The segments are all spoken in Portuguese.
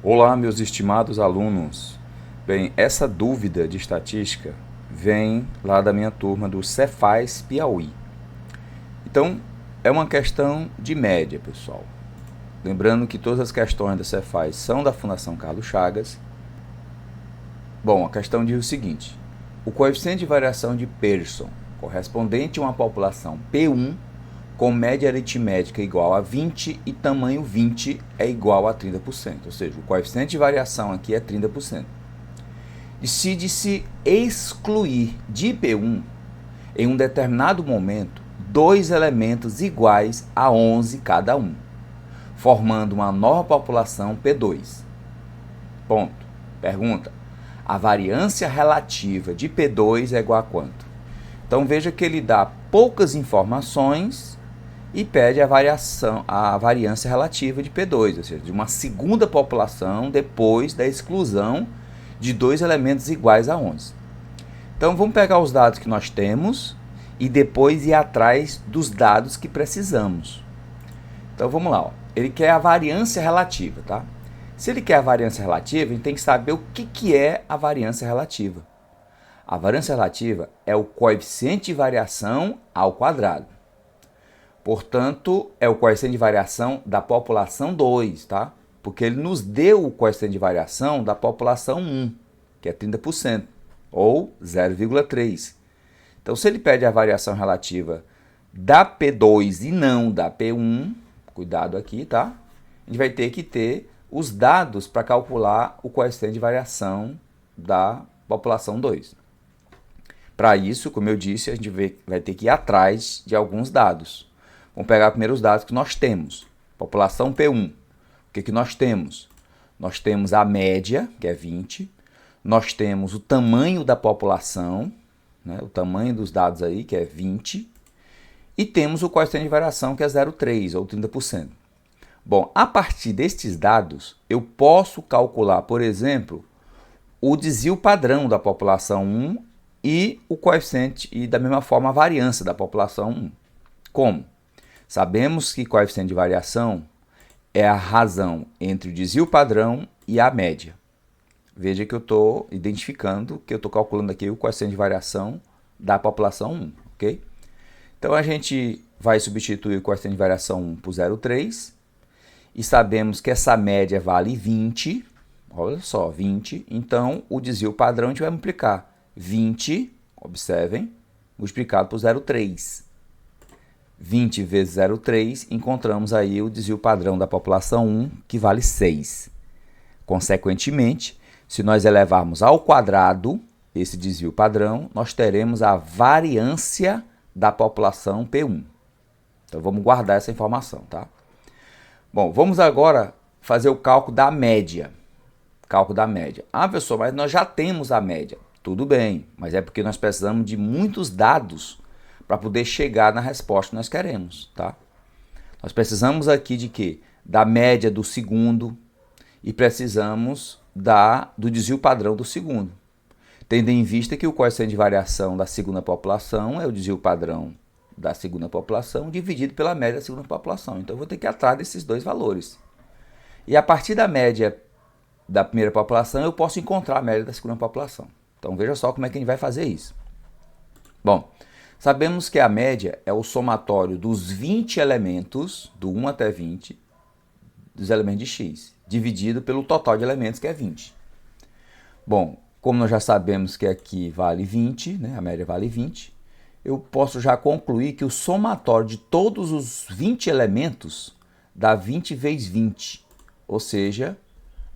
Olá, meus estimados alunos. Bem, essa dúvida de estatística vem lá da minha turma do Cefaz Piauí. Então, é uma questão de média, pessoal. Lembrando que todas as questões da Cefaz são da Fundação Carlos Chagas. Bom, a questão diz o seguinte: o coeficiente de variação de Pearson, correspondente a uma população P1, com média aritmética igual a 20 e tamanho 20 é igual a 30%. Ou seja, o coeficiente de variação aqui é 30%. Decide-se excluir de P1, em um determinado momento, dois elementos iguais a 11 cada um, formando uma nova população P2. Ponto. Pergunta: a variância relativa de P2 é igual a quanto? Então veja que ele dá poucas informações e pede a variância relativa de P2, ou seja, de uma segunda população depois da exclusão de dois elementos iguais a 11. Então vamos pegar os dados que nós temos e depois ir atrás dos dados que precisamos. Então vamos lá, ó. Ele quer a variância relativa, tá? Se ele quer a variância relativa, a gente tem que saber o que é a variância relativa. A variância relativa é o coeficiente de variação ao quadrado. Portanto, é o coeficiente de variação da população 2, tá? Porque ele nos deu o coeficiente de variação da população 1, que é 30%, ou 0,3. Então, se ele pede a variação relativa da P2 e não da P1, cuidado aqui, tá? A gente vai ter que ter os dados para calcular o coeficiente de variação da população 2. Para isso, como eu disse, a gente vai ter que ir atrás de alguns dados. Vamos pegar primeiro os dados que nós temos. População P1. O que nós temos? Nós temos a média, que é 20. Nós temos o tamanho da população, né, o tamanho dos dados aí, que é 20. E temos o coeficiente de variação, que é 0,3, ou 30%. Bom, a partir destes dados, eu posso calcular, por exemplo, o desvio padrão da população 1 e o coeficiente, e da mesma forma a variância da população 1. Como? Sabemos que coeficiente de variação é a razão entre o desvio padrão e a média. Veja que eu estou identificando, que eu estou calculando aqui o coeficiente de variação da população 1, ok? Então a gente vai substituir o coeficiente de variação 1 por 0,3 e sabemos que essa média vale 20, olha só, 20, então o desvio padrão a gente vai multiplicar 20, observem, multiplicado por 0,3. 20 vezes 0,3, encontramos aí o desvio padrão da população 1, que vale 6. Consequentemente, se nós elevarmos ao quadrado esse desvio padrão, nós teremos a variância da população P1. Então, vamos guardar essa informação, tá? Bom, vamos agora fazer o cálculo da média. Cálculo da média. Ah, professor, mas nós já temos a média. Tudo bem, mas é porque nós precisamos de muitos dados para poder chegar na resposta que nós queremos, tá? Nós precisamos aqui de quê? Da média do segundo e precisamos do desvio padrão do segundo. Tendo em vista que o coeficiente de variação da segunda população é o desvio padrão da segunda população dividido pela média da segunda população. Então, eu vou ter que ir atrás desses dois valores. E a partir da média da primeira população, eu posso encontrar a média da segunda população. Então, veja só como é que a gente vai fazer isso. Bom, sabemos que a média é o somatório dos 20 elementos, do 1 até 20, dos elementos de x, dividido pelo total de elementos, que é 20. Bom, como nós já sabemos que aqui vale 20, né, a média vale 20, eu posso já concluir que o somatório de todos os 20 elementos dá 20 vezes 20, ou seja,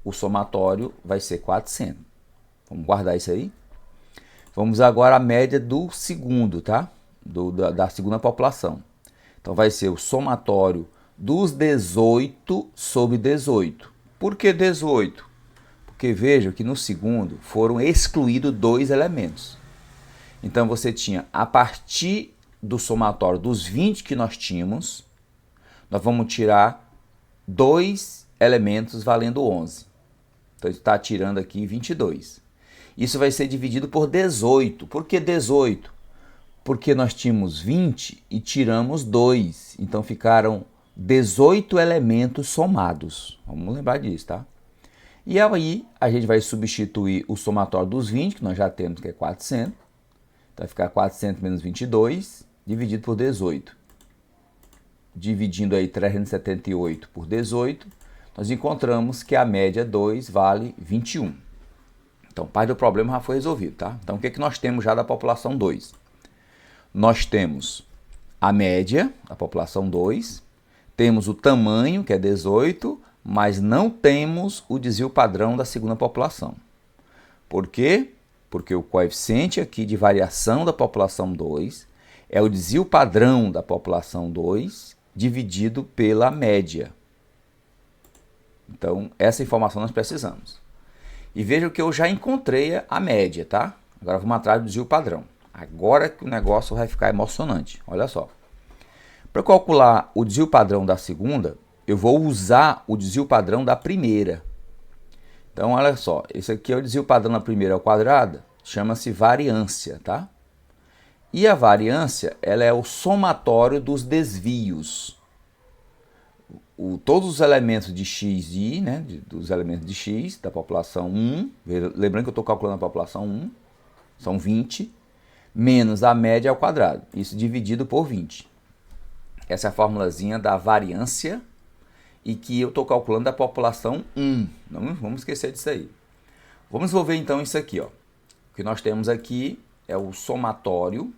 o somatório vai ser 400. Vamos guardar isso aí? Vamos agora à média do segundo, tá? Da segunda população. Então, vai ser o somatório dos 18 sobre 18. Por que 18? Porque vejam que no segundo foram excluídos dois elementos. Então, você tinha, a partir do somatório dos 20 que nós tínhamos, nós vamos tirar dois elementos valendo 11. Então, está tirando aqui 22. Isso vai ser dividido por 18. Por que 18? Porque nós tínhamos 20 e tiramos 2. Então, ficaram 18 elementos somados. Vamos lembrar disso, tá? E aí a gente vai substituir o somatório dos 20, que nós já temos, que é 400. Então vai ficar 400 menos 22, dividido por 18. Dividindo aí 378 por 18, nós encontramos que a média 2 vale 21. Então, parte do problema já foi resolvido, tá? Então, o que nós temos já da população 2? Nós temos a média da população 2, temos o tamanho, que é 18, mas não temos o desvio padrão da segunda população. Por quê? Porque o coeficiente aqui de variação da população 2 é o desvio padrão da população 2 dividido pela média. Então, essa informação nós precisamos. E veja que eu já encontrei a média, tá? Agora vamos atrás do desvio padrão. Agora que o negócio vai ficar emocionante. Olha só. Para calcular o desvio padrão da segunda, eu vou usar o desvio padrão da primeira. Então, olha só. Esse aqui é o desvio padrão da primeira ao quadrado. Chama-se variância, tá? E a variância, ela é o somatório dos desvios. Todos os elementos de x e y, né, dos elementos de x, da população 1, lembrando que eu estou calculando a população 1, são 20, menos a média ao quadrado, isso dividido por 20. Essa é a formulazinha da variância e que eu estou calculando a população 1. Não vamos esquecer disso aí. Vamos desenvolver então isso aqui. Ó. O que nós temos aqui é o somatório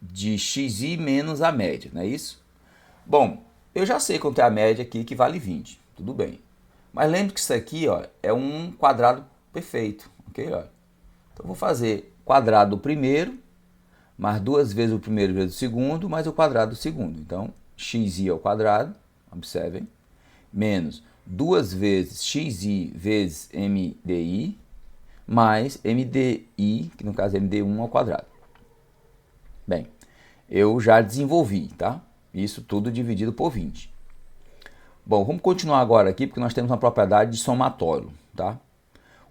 de xi menos a média, não é isso? Bom, eu já sei quanto é a média aqui, que vale 20, tudo bem. Mas lembre que isso aqui ó, é um quadrado perfeito, ok? Ó. Então, eu vou fazer quadrado do primeiro, mais 2 vezes o primeiro vezes o segundo, mais o quadrado do segundo. Então, xi ao quadrado, observem, menos 2 vezes xi vezes mdi, mais mdi, que no caso é md1 ao quadrado. Bem, eu já desenvolvi, tá? Isso tudo dividido por 20. Bom, vamos continuar agora aqui, porque nós temos uma propriedade de somatório, tá?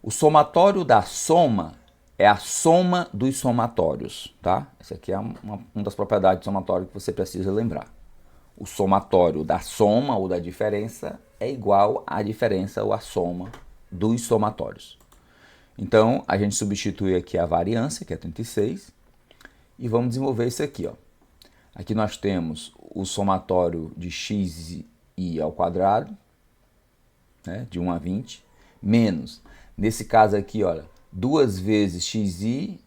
O somatório da soma é a soma dos somatórios, tá? Essa aqui é uma das propriedades de somatório que você precisa lembrar. O somatório da soma ou da diferença é igual à diferença ou à soma dos somatórios. Então, a gente substitui aqui a variância, que é 36, e vamos desenvolver isso aqui, ó. Aqui nós temos o somatório de xi ao quadrado, né, de 1 a 20, menos, nesse caso aqui, olha, 2 vezes xi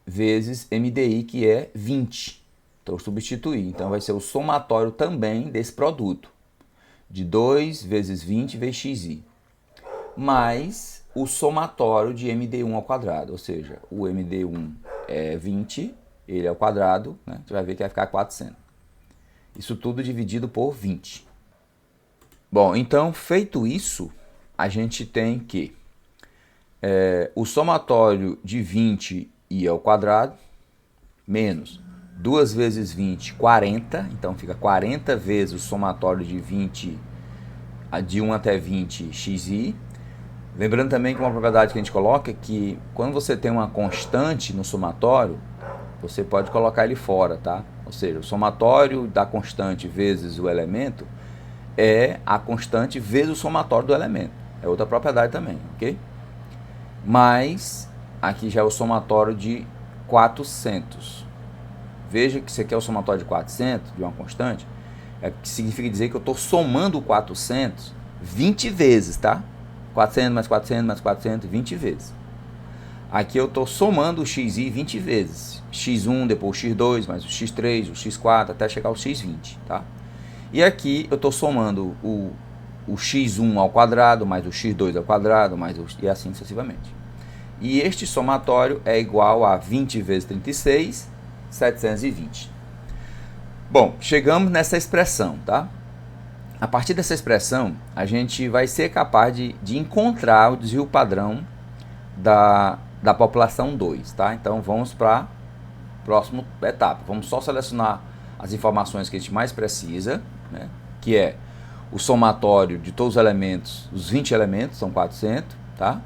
vezes mdi, que é 20. Então, eu substituí. Então, vai ser o somatório também desse produto, de 2 vezes 20 vezes xi, mais o somatório de md1 ao quadrado, ou seja, o md1 é 20, ele ao quadrado, né? Você vai ver que vai ficar 400. Isso tudo dividido por 20. Bom, então, feito isso, a gente tem que o somatório de 20 i ao quadrado, menos 2 vezes 20, 40. Então, fica 40 vezes o somatório de 20, de 1 até 20, xi. Lembrando também que uma propriedade que a gente coloca é que quando você tem uma constante no somatório, você pode colocar ele fora, tá? Ou seja, o somatório da constante vezes o elemento é a constante vezes o somatório do elemento. É outra propriedade também, ok? Mas aqui já é o somatório de 400. Veja que isso aqui é o somatório de 400, de uma constante, que significa dizer que eu estou somando o 400 20 vezes, tá? 400 mais 400 mais 400, 20 vezes. Aqui eu estou somando o xi 20 vezes. x1, depois o x2, mais o x3, o x4, até chegar ao x20, tá? E aqui eu estou somando o x1 ao quadrado, mais o x2 ao quadrado, e assim sucessivamente. E este somatório é igual a 20 vezes 36, 720. Bom, chegamos nessa expressão, tá? A partir dessa expressão, a gente vai ser capaz de encontrar o desvio padrão da população 2, tá? Então, vamos para a próxima etapa. Vamos só selecionar as informações que a gente mais precisa, né? Que é o somatório de todos os elementos, os 20 elementos, são 400, tá?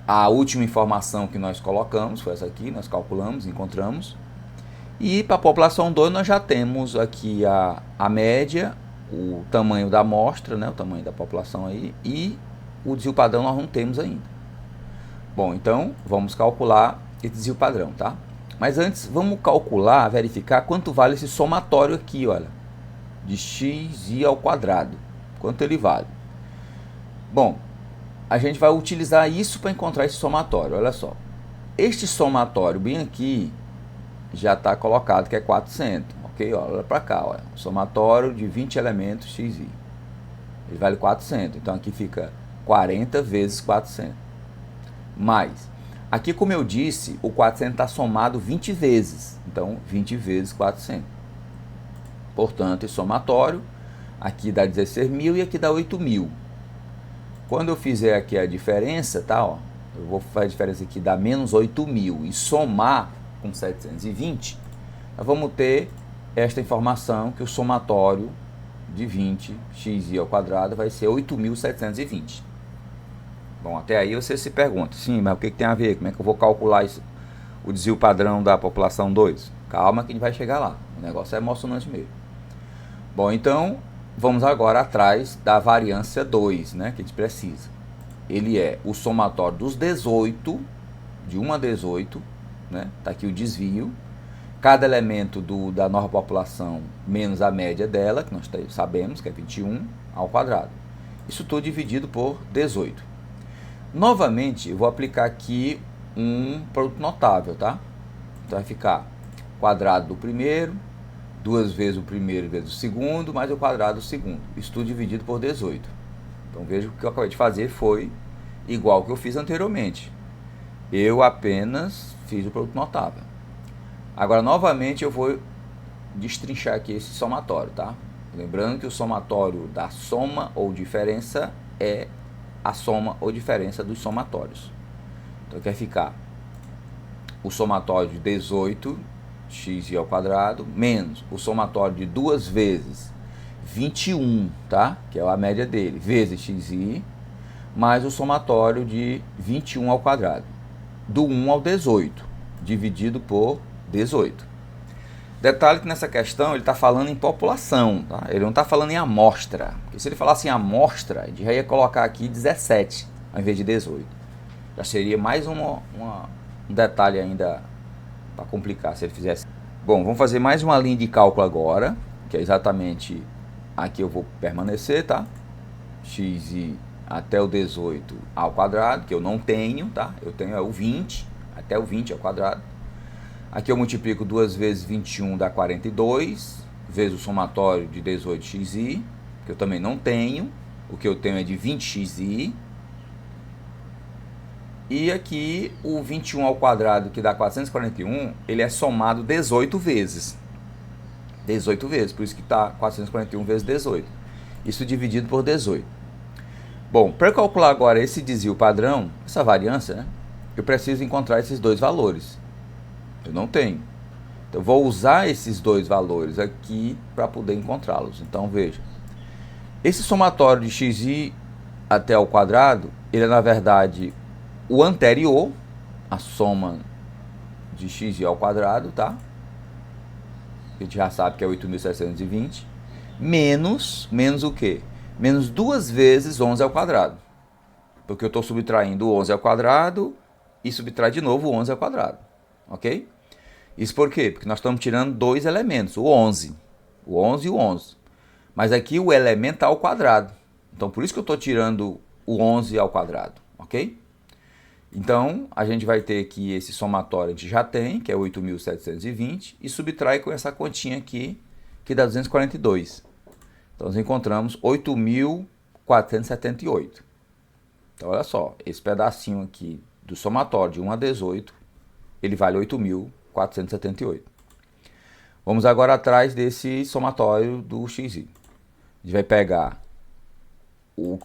A última informação que nós colocamos foi essa aqui, nós calculamos, encontramos. E para a população 2, nós já temos aqui a média, o tamanho da amostra, né? O tamanho da população aí, e o desvio padrão nós não temos ainda. Bom, então vamos calcular esse desvio padrão, tá? Mas antes, vamos calcular, verificar quanto vale esse somatório aqui, olha, de xi ao quadrado. Quanto ele vale? Bom, a gente vai utilizar isso para encontrar esse somatório, olha só. Este somatório bem aqui já está colocado que é 400, ok? Olha para cá, olha, somatório de 20 elementos xi. Ele vale 400, então aqui fica 40 vezes 400. Mais, aqui como eu disse, o 400 está somado 20 vezes, então 20 vezes 400. Portanto, esse somatório, aqui dá 16.000 e aqui dá 8.000. Quando eu fizer aqui a diferença, tá, ó, eu vou fazer a diferença aqui, dá menos 8.000 e somar com 720, nós vamos ter esta informação que o somatório de 20 xi ao quadrado vai ser 8.720. Bom, até aí você se pergunta, sim, mas o que tem a ver? Como é que eu vou calcular isso, o desvio padrão da população 2? Calma que a gente vai chegar lá, o negócio é emocionante mesmo. Bom, então vamos agora atrás da variância 2, né, que a gente precisa. Ele é o somatório dos 18, de 1 a 18, né, tá aqui o desvio. Cada elemento da nova população menos a média dela, que nós sabemos que é 21 ao quadrado. Isso tudo dividido por 18. Novamente, eu vou aplicar aqui um produto notável, tá? Então vai ficar quadrado do primeiro, 2 vezes o primeiro vezes o segundo, mais o quadrado do segundo. Isso tudo dividido por 18. Então veja que o que eu acabei de fazer foi igual ao que eu fiz anteriormente. Eu apenas fiz o produto notável. Agora, novamente, eu vou destrinchar aqui esse somatório, tá? Lembrando que o somatório da soma ou diferença é a soma ou diferença dos somatórios. Então, quer ficar o somatório de 18 xi ao quadrado menos o somatório de 2 vezes 21, tá? Que é a média dele, vezes xi, mais o somatório de 21 ao quadrado, do 1 ao 18, dividido por 18. Detalhe que nessa questão ele está falando em população, tá? Ele não está falando em amostra. Porque se ele falasse em amostra, ele já ia colocar aqui 17 ao invés de 18. Já seria mais um detalhe ainda para complicar se ele fizesse. Bom, vamos fazer mais uma linha de cálculo agora, que é exatamente aqui eu vou permanecer, tá? Xi até o 18 ao quadrado, que eu não tenho, tá? Eu tenho o 20, até o 20 ao quadrado. Aqui eu multiplico 2 vezes 21 dá 42, vezes o somatório de 18xi, que eu também não tenho. O que eu tenho é de 20xi. E aqui o 21 ao quadrado, que dá 441, ele é somado 18 vezes. 18 vezes, por isso que está 441 vezes 18. Isso dividido por 18. Bom, para calcular agora esse desvio padrão, essa variância, né, eu preciso encontrar esses dois valores. Eu não tenho. Então, eu vou usar esses dois valores aqui para poder encontrá-los. Então, veja. Esse somatório de xi até ao quadrado, ele é, na verdade, o anterior, a soma de xi ao quadrado, tá? A gente já sabe que é 8.720. Menos o quê? Menos 2 vezes 11 ao quadrado. Porque eu estou subtraindo o 11 ao quadrado e subtrai de novo o 11 ao quadrado. Ok? Isso por quê? Porque nós estamos tirando dois elementos, o 11 e o 11. Mas aqui o elemento está ao quadrado. Então, por isso que eu estou tirando o 11 ao quadrado, ok? Então, a gente vai ter aqui esse somatório, a gente já tem, que é 8.720, e subtrai com essa continha aqui, que dá 242. Então, nós encontramos 8.478. Então, olha só, esse pedacinho aqui do somatório de 1 a 18, ele vale 8.478. Vamos agora atrás desse somatório do xi. A gente vai pegar o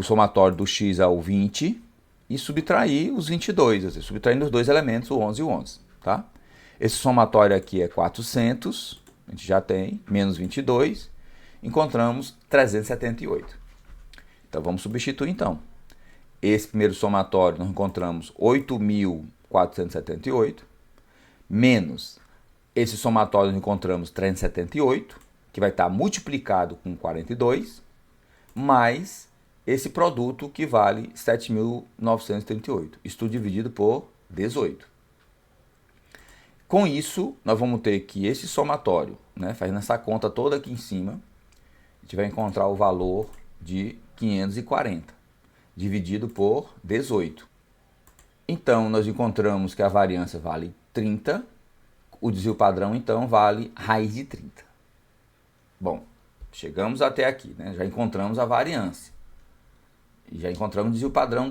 somatório do x ao 20 e subtrair os 22, ou seja, subtraindo os dois elementos, o 11 e o 11. Tá? Esse somatório aqui é 400, a gente já tem, menos 22, encontramos 378. Então, vamos substituir então. Esse primeiro somatório nós encontramos 8.478, menos esse somatório nós encontramos 378, que vai estar multiplicado com 42, mais esse produto que vale 7.938. Isso tudo dividido por 18. Com isso, nós vamos ter que esse somatório, né, fazendo essa conta toda aqui em cima, a gente vai encontrar o valor de 540, dividido por 18. Então, nós encontramos que a variância vale 30, o desvio padrão, então, vale raiz de 30. Bom, chegamos até aqui, né? Já encontramos a variância. E já encontramos o desvio padrão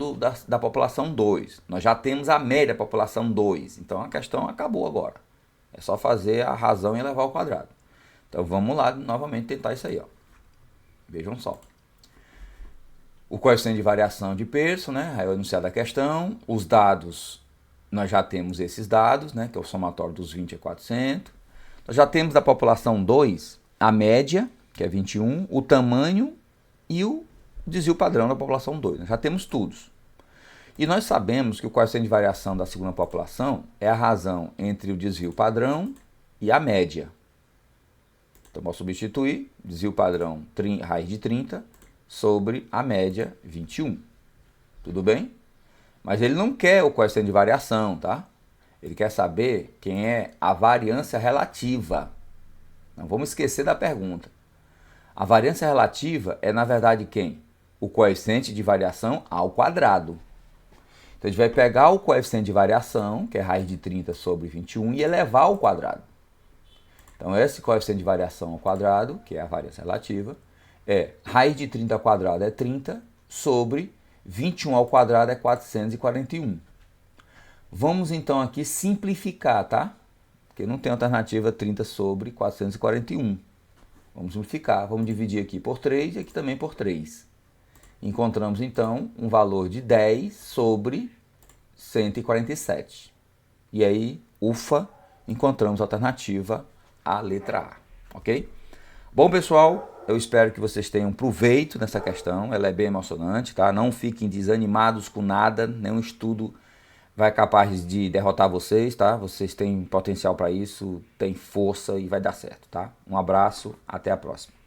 da população 2. Nós já temos a média da população 2. Então a questão acabou agora. É só fazer a razão e elevar ao quadrado. Então vamos lá novamente tentar isso aí. Ó. Vejam só. O coeficiente de variação de Pearson, né? Aí o enunciado da questão. Os dados, nós já temos esses dados, né? Que é o somatório dos 20 a 400. Nós já temos da população 2 a média, que é 21, o tamanho e o desvio padrão da população 2. Nós já temos tudo. E nós sabemos que o coeficiente de variação da segunda população é a razão entre o desvio padrão e a média. Então, vou substituir desvio padrão raiz de 30 sobre a média 21. Tudo bem? Mas ele não quer o coeficiente de variação, tá? Ele quer saber quem é a variância relativa. Não vamos esquecer da pergunta. A variância relativa é, na verdade, quem? O coeficiente de variação ao quadrado. Então, a gente vai pegar o coeficiente de variação, que é raiz de 30 sobre 21, e elevar ao quadrado. Então, esse coeficiente de variação ao quadrado, que é a variância relativa, é raiz de 30 ao quadrado é 30 sobre 21 ao quadrado é 441. Vamos, então, aqui simplificar, tá? Porque não tem alternativa 30 sobre 441. Vamos simplificar. Vamos dividir aqui por 3 e aqui também por 3. Encontramos, então, um valor de 10 sobre 147. E aí, ufa, encontramos a alternativa a letra A, ok? Bom, pessoal, eu espero que vocês tenham proveito nessa questão. Ela é bem emocionante, tá? Não fiquem desanimados com nada, nenhum estudo vai capaz de derrotar vocês, tá? Vocês têm potencial para isso, têm força e vai dar certo, tá? Um abraço, até a próxima.